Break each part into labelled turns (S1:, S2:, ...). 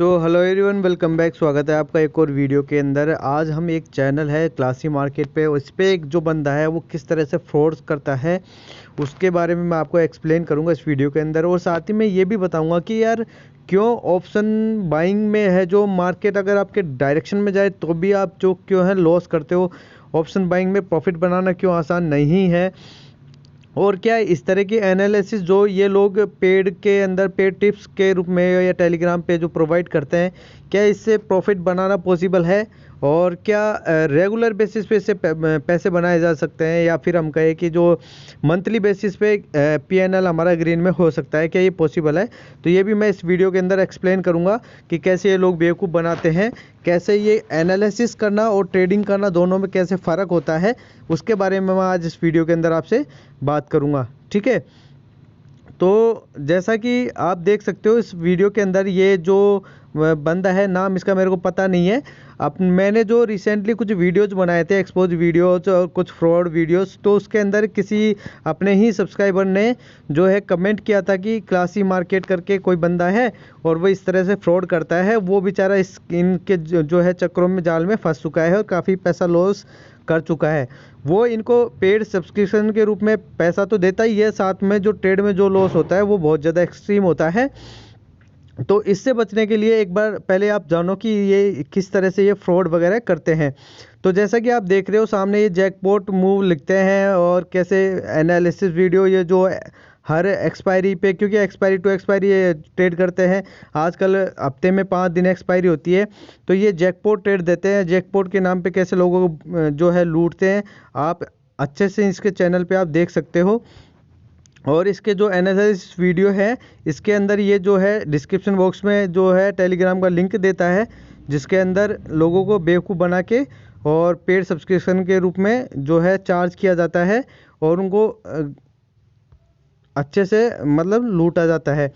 S1: Hello everyone, welcome back. स्वागत है आपका एक और वीडियो के अंदर। आज हम एक चैनल है क्लासी मार्केट पे, उस पर एक जो बंदा है वो किस तरह से फ्रॉड करता है उसके बारे में मैं आपको एक्सप्लेन करूंगा इस वीडियो के अंदर। और साथ ही मैं ये भी बताऊंगा कि यार क्यों ऑप्शन बाइंग में है जो मार्केट अगर आपके डायरेक्शन में जाए तो भी आप जो क्यों है लॉस करते हो। ऑप्शन बाइंग में प्रॉफिट बनाना क्यों आसान नहीं है, और क्या इस तरह की एनालिसिस जो ये लोग पेड के अंदर पेड टिप्स के रूप में या टेलीग्राम पे जो प्रोवाइड करते हैं, क्या इससे प्रॉफिट बनाना पॉसिबल है, और क्या रेगुलर बेसिस पे इससे पैसे बनाए जा सकते हैं, या फिर हम कहें कि जो मंथली बेसिस पे पीएनएल हमारा ग्रीन में हो सकता है, क्या ये पॉसिबल है। तो ये भी मैं इस वीडियो के अंदर एक्सप्लेन करूंगा कि कैसे ये लोग बेवकूफ़ बनाते हैं, कैसे ये एनालिसिस करना और ट्रेडिंग करना दोनों में कैसे फ़र्क होता है, उसके बारे में मैं आज इस वीडियो के अंदर आपसे बात करूंगा। ठीक है, तो जैसा कि आप देख सकते हो इस वीडियो के अंदर ये जो बंदा है, नाम इसका मेरे को पता नहीं है। अब मैंने जो रिसेंटली कुछ वीडियोज बनाए थे, एक्सपोज वीडियोज और कुछ फ्रॉड वीडियोज, तो उसके अंदर किसी अपने ही सब्सक्राइबर ने जो है कमेंट किया था कि क्लासी मार्केट करके कोई बंदा है और वो इस तरह से फ्रॉड करता है। वो बेचारा इस इनके जो है चक्करों में, जाल में फंस चुका है और काफ़ी पैसा लॉस कर चुका है। वो इनको पेड सब्सक्रिप्शन के रूप में पैसा तो देता ही है, साथ में जो ट्रेड में जो लॉस होता है वो बहुत ज़्यादा एक्सट्रीम होता है। तो इससे बचने के लिए एक बार पहले आप जानो कि ये किस तरह से ये फ्रॉड वगैरह करते हैं। तो जैसा कि आप देख रहे हो सामने, ये जैकपॉट मूव लिखते हैं और कैसे एनालिसिस वीडियो, ये जो हर एक्सपायरी पे, क्योंकि एक्सपायरी टू एक्सपायरी ये ट्रेड करते हैं आजकल, हफ्ते में 5 दिन एक्सपायरी होती है, तो ये जैकपॉट ट्रेड देते हैं। जैकपॉट के नाम पे कैसे लोगों को जो है लूटते हैं, आप अच्छे से इसके चैनल पे आप देख सकते हो। और इसके जो एनालिसिस वीडियो है, इसके अंदर ये जो है डिस्क्रिप्शन बॉक्स में जो है टेलीग्राम का लिंक देता है, जिसके अंदर लोगों को बेवकूफ़ बना के और पेड सब्सक्रिप्शन के रूप में जो है चार्ज किया जाता है और उनको अच्छे से मतलब लूटा जाता है।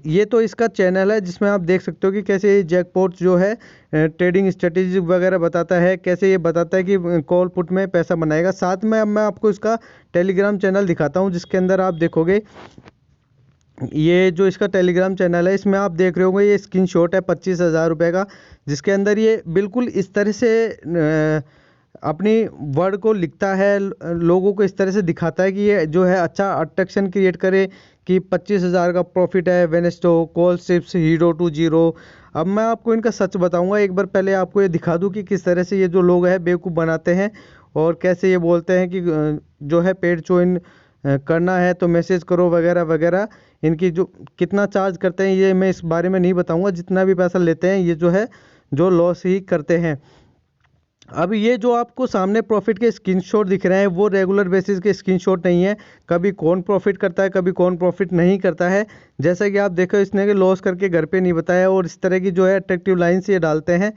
S1: ये तो इसका चैनल है जिसमें आप देख सकते हो कि कैसे ये जैकपॉट जो है ट्रेडिंग स्ट्रेटेजी वगैरह बताता है, कैसे ये बताता है कि कॉल पुट में पैसा बनाएगा। साथ में अब मैं आपको इसका टेलीग्राम चैनल दिखाता हूँ, जिसके अंदर आप देखोगे ये जो इसका टेलीग्राम चैनल है, इसमें आप देख रहे होंगे ये स्क्रीनशॉट है 25,000 रुपये का, जिसके अंदर ये बिल्कुल इस तरह से अपनी वर्ड को लिखता है, लोगों को इस तरह से दिखाता है कि ये जो है अच्छा अट्रैक्शन क्रिएट करे कि 25,000 का प्रॉफिट है, वेनेस्टो कॉल सिप्स हीरो टू जीरो। अब मैं आपको इनका सच बताऊंगा, एक बार पहले आपको ये दिखा दूं कि किस तरह से ये जो लोग हैं बेवकूफ़ बनाते हैं और कैसे ये बोलते हैं कि जो है पेड ज्वाइन करना है तो मैसेज करो वगैरह वगैरह। इनकी जो कितना चार्ज करते हैं ये मैं इस बारे में नहीं बताऊंगा, जितना भी पैसा लेते हैं ये जो है जो लॉस ही करते हैं। अब ये जो आपको सामने प्रॉफिट के स्क्रीनशॉट दिख रहे हैं वो रेगुलर बेसिस के स्क्रीनशॉट नहीं है, कभी कौन प्रॉफिट करता है कभी कौन प्रॉफिट नहीं करता है। जैसा कि आप देखो, इसने कि लॉस करके घर पे नहीं बताया और इस तरह की जो है अट्रैक्टिव लाइन्स ये डालते हैं।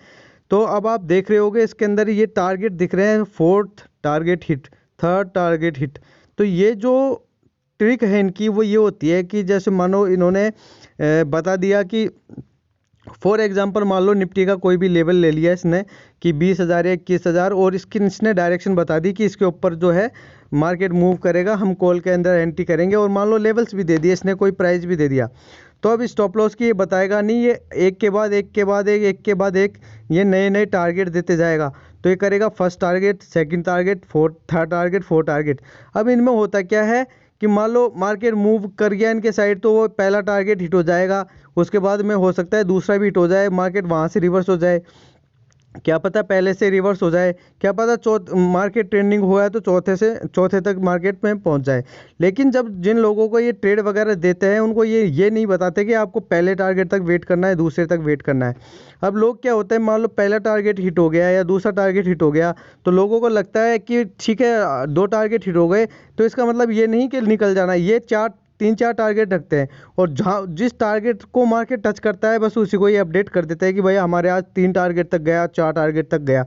S1: तो अब आप देख रहे होगे इसके अंदर ये टारगेट दिख रहे हैं, 4th target hit, 3rd target hit. तो ये जो ट्रिक है इनकी वो ये होती है कि जैसे मानो इन्होंने बता दिया कि फॉर एग्जांपल मान लो निफ्टी का कोई भी लेवल ले लिया इसने कि 20,000 या 21,000, और इसने डायरेक्शन बता दी कि इसके ऊपर जो है मार्केट मूव करेगा, हम कॉल के अंदर एंट्री करेंगे, और मान लो लेवल्स भी दे दिए इसने, कोई प्राइस भी दे दिया। तो अब स्टॉप लॉस की ये बताएगा नहीं, ये एक के बाद एक के बाद एक के बाद एक ये नए नए टारगेट देते जाएगा। तो ये करेगा first target, second target, 3rd target, 4th target. अब इनमें होता क्या है कि मान लो मार्केट मूव कर गया इनके साइड, तो वो पहला टारगेट हिट हो जाएगा, उसके बाद में हो सकता है दूसरा भी हिट हो जाए, मार्केट वहाँ से रिवर्स हो जाए, क्या पता पहले से रिवर्स हो जाए, क्या पता मार्केट ट्रेंडिंग हुआ है तो चौथे तक मार्केट में पहुंच जाए। लेकिन जब जिन लोगों को ये ट्रेड वगैरह देते हैं उनको ये नहीं बताते कि आपको पहले टारगेट तक वेट करना है, दूसरे तक वेट करना है। अब लोग क्या होता है, मान लो पहला टारगेट हिट हो गया या दूसरा टारगेट हिट हो गया, तो लोगों को लगता है कि ठीक है 2 टारगेट हिट हो गए तो इसका मतलब ये नहीं कि निकल जाना, ये 3-4 टारगेट रखते हैं, और जहाँ जिस टारगेट को मार्केट टच करता है बस उसी को ये अपडेट कर देते हैं कि भाई हमारे आज 3 टारगेट तक गया, 4 टारगेट तक गया।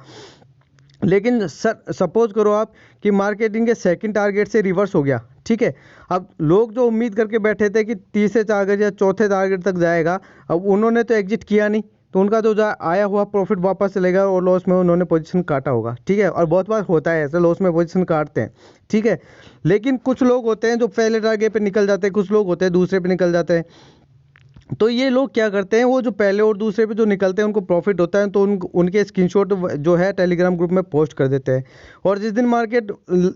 S1: लेकिन सपोज करो आप कि मार्केटिंग के सेकंड टारगेट से रिवर्स हो गया, ठीक है। अब लोग जो उम्मीद करके बैठे थे कि तीसरे टारगेट या चौथे टारगेट तक जाएगा, अब उन्होंने तो एग्जिट किया नहीं, तो उनका जो आया हुआ प्रॉफिट वापस चलेगा और लॉस में उन्होंने पोजीशन काटा होगा, ठीक है। और बहुत बार होता है ऐसा, लॉस में पोजीशन काटते हैं, ठीक है। लेकिन कुछ लोग होते हैं जो पहले टारगेट पे निकल जाते हैं, कुछ लोग होते हैं दूसरे पे निकल जाते हैं। तो ये लोग क्या करते हैं, वो जो पहले और दूसरे पे जो निकलते हैं उनको प्रॉफिट होता है, तो उनके स्क्रीनशॉट जो है टेलीग्राम ग्रुप में पोस्ट कर देते हैं। और जिस दिन मार्केट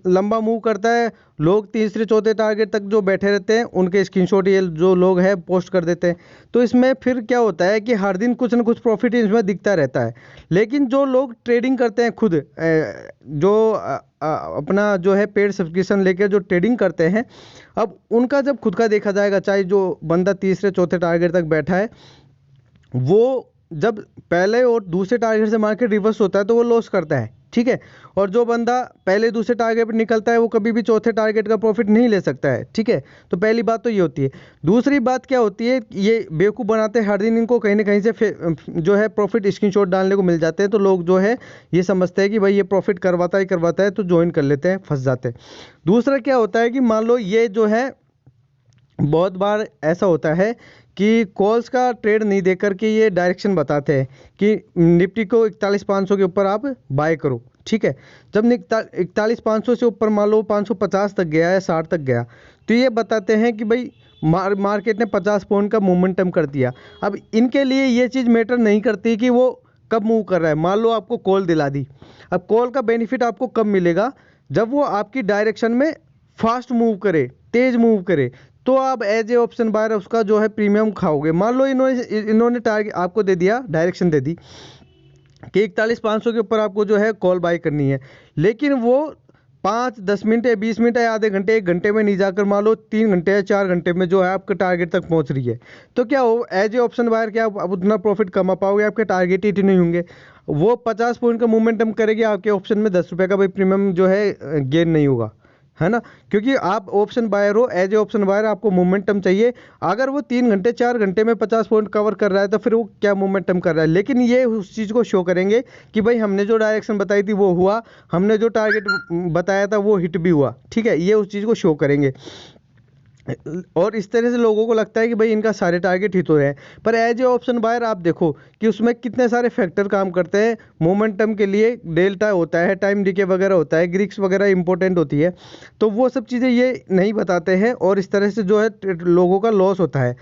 S1: लंबा मूव करता है, लोग तीसरे चौथे टारगेट तक जो बैठे रहते हैं उनके स्क्रीनशॉट ये जो लोग हैं पोस्ट कर देते हैं। तो इसमें फिर क्या होता है कि हर दिन कुछ ना कुछ प्रॉफिट इसमें दिखता रहता है। लेकिन जो लोग ट्रेडिंग करते हैं खुद, अपना जो है पेड सब्सक्रिप्शन लेकर जो ट्रेडिंग करते हैं, अब उनका जब खुद का देखा जाएगा, चाहे जो बंदा तीसरे चौथे टारगेट तक बैठा है, वो जब पहले और दूसरे टारगेट से मार्केट रिवर्स होता है तो वो लॉस करता है, ठीक है। और जो बंदा पहले दूसरे टारगेट पर निकलता है वो कभी भी चौथे टारगेट का प्रॉफिट नहीं ले सकता है, ठीक है। तो पहली बात तो ये होती है। दूसरी बात क्या होती है, ये बेवकूफ़ बनाते हैं, हर दिन इनको कहीं ना कहीं से जो है प्रॉफिट स्क्रीनशॉट डालने को मिल जाते हैं, तो लोग जो है ये समझते हैं कि भाई ये प्रॉफिट करवाता ही करवाता है, तो ज्वाइन कर लेते हैं, फंस जाते हैं। दूसरा क्या होता है कि मान लो ये जो है बहुत बार ऐसा होता है कि कॉल्स का ट्रेड नहीं देकर के ये डायरेक्शन बताते हैं कि निफ्टी को 41,500 के ऊपर आप बाय करो, ठीक है। जब 41,500 से ऊपर मान लो 550 तक गया या 60 तक गया, तो ये बताते हैं कि भाई मार्केट ने 50 पॉइंट का मोमेंटम कर दिया। अब इनके लिए ये चीज़ मैटर नहीं करती कि वो कब मूव कर रहा है। मान लो आपको कॉल दिला दी, अब कॉल का बेनिफिट आपको कब मिलेगा, जब वो आपकी डायरेक्शन में फास्ट मूव करे, तेज मूव करे, तो आप एज ए ऑप्शन बायर उसका जो है प्रीमियम खाओगे। मान लो इन्होंने टारगेट आपको दे दिया, डायरेक्शन दे दी कि 41,500 के ऊपर आपको जो है कॉल बाय करनी है, लेकिन वो 5-10 मिनट या 20 मिनट या आधे घंटे 1 घंटे में नहीं जाकर मान लो 3 घंटे या 4 घंटे में जो है आपके टारगेट तक पहुंच रही है, तो क्या हो, एज ए ऑप्शन बायर क्या आप उतना प्रॉफिट कमा पाओगे? आपके टारगेट हिट नहीं होंगे। वो 50 पॉइंट का मोमेंटम करेगी, आपके ऑप्शन में 10 रुपये का भाई प्रीमियम जो है गेन नहीं होगा, है ना। क्योंकि आप ऑप्शन बायर हो, एज ए ऑप्शन बायर आपको मोमेंटम चाहिए। अगर वो 3 घंटे 4 घंटे में 50 पॉइंट कवर कर रहा है तो फिर वो क्या मोमेंटम कर रहा है। लेकिन ये उस चीज़ को शो करेंगे कि भाई हमने जो डायरेक्शन बताई थी वो हुआ, हमने जो टारगेट बताया था वो हिट भी हुआ, ठीक है। ये उस चीज़ को शो करेंगे और इस तरह से लोगों को लगता है कि भाई इनका सारे टारगेट हिट हो रहे हैं। पर एज ए ऑप्शन बायर आप देखो कि उसमें कितने सारे फैक्टर काम करते हैं। मोमेंटम के लिए डेल्टा होता है, टाइम डीके वगैरह होता है, ग्रीक्स वगैरह इंपॉर्टेंट होती है, तो वो सब चीज़ें ये नहीं बताते हैं और इस तरह से जो है लोगों का लॉस होता है।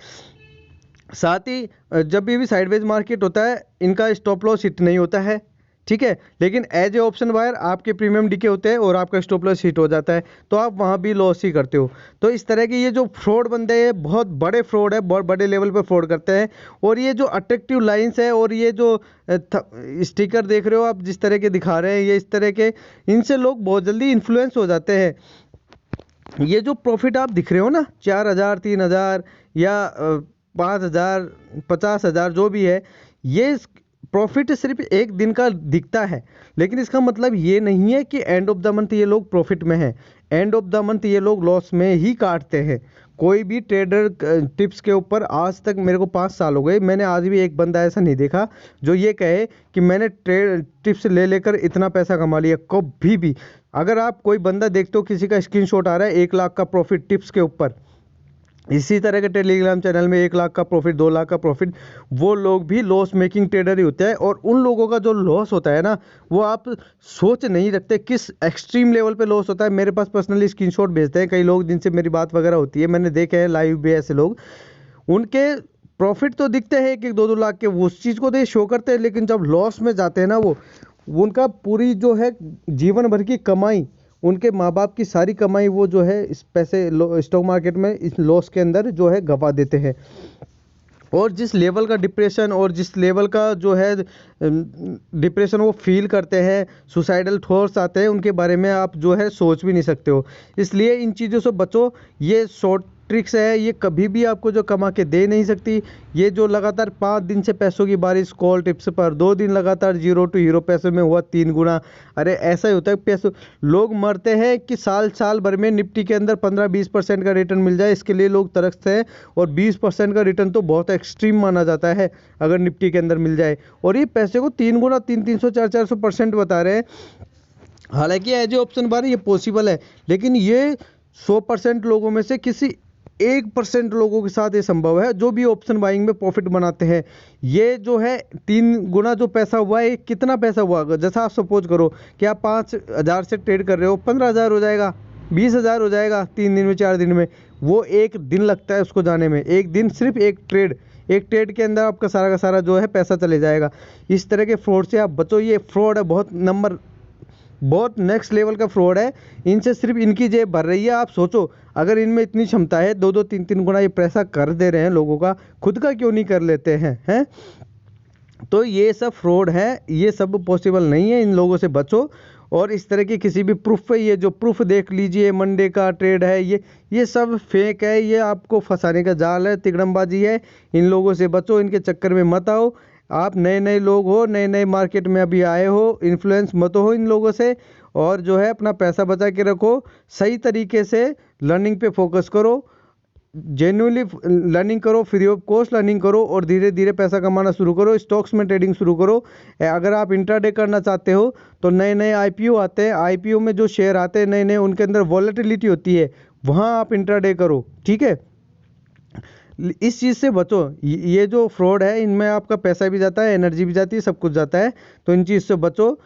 S1: साथ ही जब भी साइडवेज मार्केट होता है इनका स्टॉप लॉस हिट नहीं होता है, ठीक है। लेकिन एज ए ऑप्शन बायर आपके प्रीमियम डीके होते हैं और आपका स्टॉप लॉस हिट हो जाता है, तो आप वहाँ भी लॉस ही करते हो। तो इस तरह के ये जो फ्रॉड बंदे हैं, बहुत बड़े फ्रॉड है, बहुत बड़े लेवल पे फ्रॉड करते हैं। और ये जो अट्रैक्टिव लाइंस है और ये जो स्टिकर देख रहे हो आप जिस तरह के दिखा रहे हैं, ये इस तरह के, इनसे लोग बहुत जल्दी इन्फ्लुएंस हो जाते हैं। ये जो प्रॉफिट आप दिख रहे हो ना, 4,000 3,000 या 5,000 50,000 जो भी है, ये प्रॉफिट सिर्फ एक दिन का दिखता है, लेकिन इसका मतलब ये नहीं है कि एंड ऑफ द मंथ ये लोग प्रॉफिट में हैं। एंड ऑफ द मंथ ये लोग लॉस में ही काटते हैं। कोई भी ट्रेडर टिप्स के ऊपर आज तक, मेरे को 5 साल हो गए, मैंने आज भी एक बंदा ऐसा नहीं देखा जो ये कहे कि मैंने ट्रेड टिप्स ले लेकर इतना पैसा कमा लिया, कभी भी। अगर आप कोई बंदा देखते हो किसी का स्क्रीनशॉट आ रहा है 1 लाख का प्रॉफिट टिप्स के ऊपर, इसी तरह के टेलीग्राम चैनल में 1 लाख का प्रॉफिट 2 लाख का प्रॉफिट, वो लोग भी लॉस मेकिंग ट्रेडर ही होते हैं। और उन लोगों का जो लॉस होता है ना, वो आप सोच नहीं रखते किस एक्सट्रीम लेवल पे लॉस होता है। मेरे पास पर्सनली स्क्रीनशॉट भेजते हैं कई लोग जिनसे मेरी बात वगैरह होती है, मैंने देखे हैं लाइव भी ऐसे लोग, उनके प्रॉफिट तो दिखते हैं 1-2 लाख के, वो उस चीज़ को तो शो करते हैं, लेकिन जब लॉस में जाते हैं ना, वो उनका पूरी जो है जीवन भर की कमाई, उनके माँ बाप की सारी कमाई वो जो है इस पैसे स्टॉक मार्केट में इस लॉस के अंदर जो है गवा देते हैं। और जिस लेवल का डिप्रेशन और जिस लेवल का जो है डिप्रेशन वो फील करते हैं, सुसाइडल थॉट्स आते हैं, उनके बारे में आप जो है सोच भी नहीं सकते हो। इसलिए इन चीज़ों से बचो। ये शॉर्ट ट्रिक्स है, ये कभी भी आपको जो कमा के दे नहीं सकती। ये जो लगातार 5 दिन से पैसों की बारिश कॉल टिप्स पर, 2 दिन लगातार 0 टू हीरो पैसों में हुआ 3 गुना। अरे ऐसा ही होता है, पैसों लोग मरते हैं कि साल भर में निफ्टी के अंदर 15-20% का रिटर्न मिल जाए, इसके लिए लोग तरसते हैं। और 20% का रिटर्न तो बहुत एक्सट्रीम माना जाता है अगर निफ्टी के अंदर मिल जाए, और ये पैसे को 3 गुना 300 400% बता रहे हैं। हालांकि एज ए ऑप्शन बार ये पॉसिबल है, लेकिन ये 100% लोगों में से किसी 1% लोगों के साथ ये संभव है जो भी ऑप्शन बाइंग में प्रॉफिट बनाते हैं। ये जो है 3 गुना जो पैसा हुआ है, कितना पैसा हुआ? जैसा आप सपोज करो कि आप 5,000 से ट्रेड कर रहे हो, 15,000 हो जाएगा, 20,000 हो जाएगा 3 दिन में 4 दिन में। वो 1 दिन लगता है उसको जाने में। एक दिन सिर्फ एक ट्रेड, एक ट्रेड के अंदर आपका सारा का सारा जो है पैसा चले जाएगा। इस तरह के फ्रॉड से आप बचो। ये फ्रॉड है, बहुत नेक्स्ट लेवल का फ्रॉड है। इनसे सिर्फ इनकी जेब भर रही है। आप सोचो, अगर इनमें इतनी क्षमता है, 2-2 3-3 गुना ये पैसा कर दे रहे हैं लोगों का, खुद का क्यों नहीं कर लेते हैं? तो ये सब फ्रॉड है, ये सब पॉसिबल नहीं है। इन लोगों से बचो। और इस तरह की किसी भी प्रूफ पे, ये जो प्रूफ देख लीजिए मंडे का ट्रेड है, ये सब फेक है। ये आपको फंसाने का जाल है, तिकड़मबाजी है। इन लोगों से बचो, इनके चक्कर में मत आओ। आप नए नए लोग हो, नए नए मार्केट में अभी आए हो, इन्फ्लुएंस मत हो इन लोगों से। और जो है अपना पैसा बचा के रखो, सही तरीके से लर्निंग पे फोकस करो, जेन्युइनली लर्निंग करो, फ्री ऑफ कॉस्ट लर्निंग करो और धीरे धीरे पैसा कमाना शुरू करो। स्टॉक्स में ट्रेडिंग शुरू करो। अगर आप इंट्राडे करना चाहते हो तो नए नए आईपीओ आते हैं, आईपीओ में जो शेयर आते हैं नए नए, उनके अंदर वॉलेटिलिटी होती है, वहाँ आप इंट्राडे करो, ठीक है। इस चीज़ से बचो। ये जो फ्रॉड है, इनमें आपका पैसा भी जाता है, एनर्जी भी जाती है, सब कुछ जाता है। तो इन चीज़ से बचो।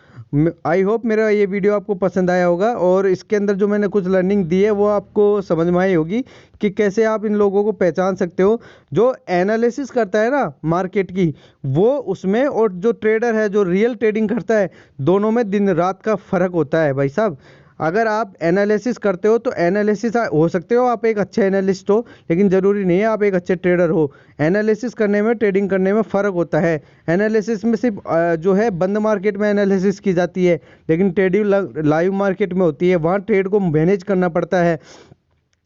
S1: आई होप मेरा ये वीडियो आपको पसंद आया होगा और इसके अंदर जो मैंने कुछ लर्निंग दी है वो आपको समझ में आई होगी कि कैसे आप इन लोगों को पहचान सकते हो। जो एनालिसिस करता है ना मार्केट की, वो उसमें, और जो ट्रेडर है जो रियल ट्रेडिंग करता है, दोनों में दिन रात का फ़र्क होता है भाई साहब। अगर आप एनालिसिस करते हो तो एनालिसिस हो सकते हो आप एक अच्छे एनालिस्ट हो, लेकिन ज़रूरी नहीं है आप एक अच्छे ट्रेडर हो। एनालिसिस करने में, ट्रेडिंग करने में फ़र्क होता है। एनालिसिस में सिर्फ जो है बंद मार्केट में एनालिसिस की जाती है, लेकिन ट्रेडिंग लाइव मार्केट में होती है। वहाँ ट्रेड को मैनेज करना पड़ता है,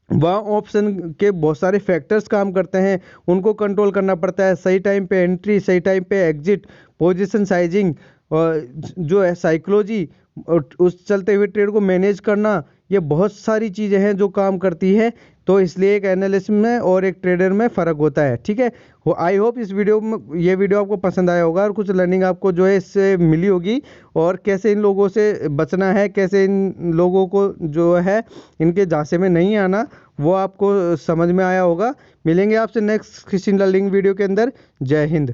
S1: वहाँ ऑप्शन के बहुत सारे फैक्टर्स काम करते हैं, उनको कंट्रोल करना पड़ता है। सही टाइम पे एंट्री, सही टाइम पे एग्जिट, पोजीशन साइजिंग, और जो है साइकोलॉजी, और उस चलते हुए ट्रेड को मैनेज करना, ये बहुत सारी चीज़ें हैं जो काम करती है। तो इसलिए एक एनालिस्ट में और एक ट्रेडर में फ़र्क होता है, ठीक है। आई होप इस वीडियो में, ये वीडियो आपको पसंद आया होगा और कुछ लर्निंग आपको जो है इससे मिली होगी, और कैसे इन लोगों से बचना है, कैसे इन लोगों को जो है इनके झांसे में नहीं आना, वो आपको समझ में आया होगा। मिलेंगे आपसे नेक्स्ट किसी लर्निंग वीडियो के अंदर। जय हिंद।